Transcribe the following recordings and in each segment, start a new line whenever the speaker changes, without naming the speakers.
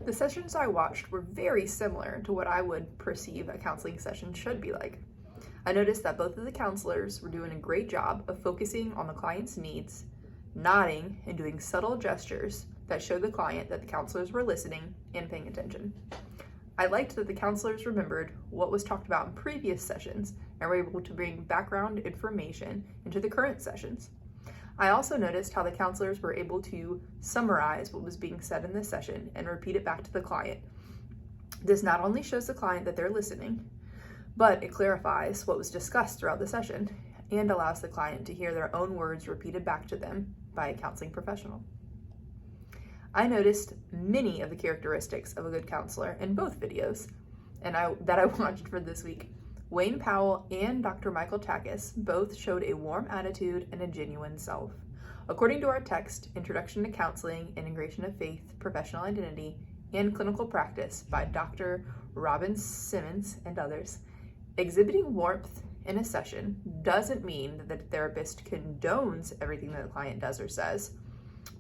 The sessions I watched were very similar to what I would perceive a counseling session should be like. I noticed that both of the counselors were doing a great job of focusing on the client's needs, nodding and doing subtle gestures that showed the client that the counselors were listening and paying attention. I liked that the counselors remembered what was talked about in previous sessions and were able to bring background information into the current sessions. I also noticed how the counselors were able to summarize what was being said in this session and repeat it back to the client. This not only shows the client that they're listening, but it clarifies what was discussed throughout the session and allows the client to hear their own words repeated back to them by a counseling professional. I noticed many of the characteristics of a good counselor in both videos that I watched for this week. Wayne Powell and Dr. Michael Takis both showed a warm attitude and a genuine self. According to our text, Introduction to Counseling, Integration of Faith, Professional Identity, and Clinical Practice by Dr. Robin Simmons and others, exhibiting warmth in a session doesn't mean that the therapist condones everything that the client does or says,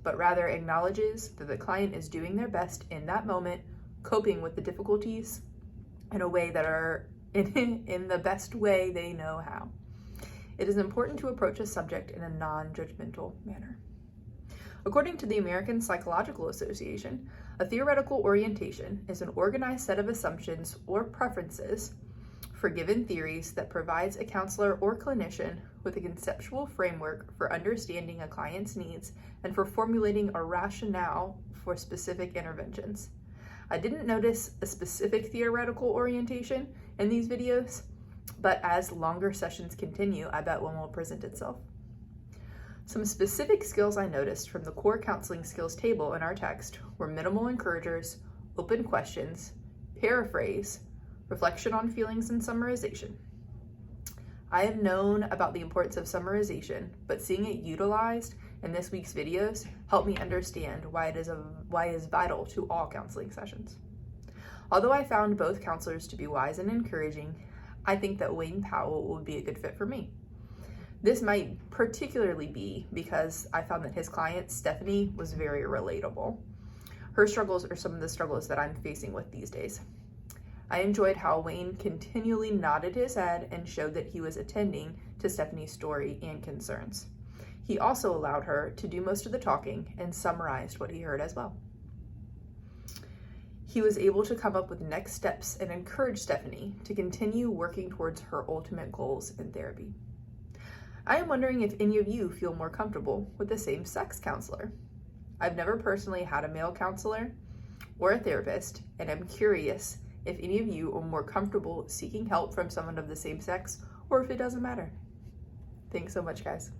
but rather acknowledges that the client is doing their best in that moment, coping with the difficulties in a way that are in the best way they know how. It is important to approach a subject in a non-judgmental manner. According to the American Psychological Association, a theoretical orientation is an organized set of assumptions or preferences for given theories that provides a counselor or clinician with a conceptual framework for understanding a client's needs and for formulating a rationale for specific interventions. I didn't notice a specific theoretical orientation in these videos, but as longer sessions continue, I bet one will present itself. Some specific skills I noticed from the core counseling skills table in our text were minimal encouragers, open questions, paraphrase, reflection on feelings, and summarization. I have known about the importance of summarization, but seeing it utilized in this week's videos helped me understand why it is vital to all counseling sessions. Although I found both counselors to be wise and encouraging, I think that Wayne Powell would be a good fit for me. This might particularly be because I found that his client, Stephanie, was very relatable. Her struggles are some of the struggles that I'm facing with these days. I enjoyed how Wayne continually nodded his head and showed that he was attending to Stephanie's story and concerns. He also allowed her to do most of the talking and summarized what he heard as well. He was able to come up with next steps and encourage Stephanie to continue working towards her ultimate goals in therapy. I am wondering if any of you feel more comfortable with the same-sex counselor. I've never personally had a male counselor or a therapist, and I'm curious if any of you are more comfortable seeking help from someone of the same sex, or if it doesn't matter. Thanks so much, guys.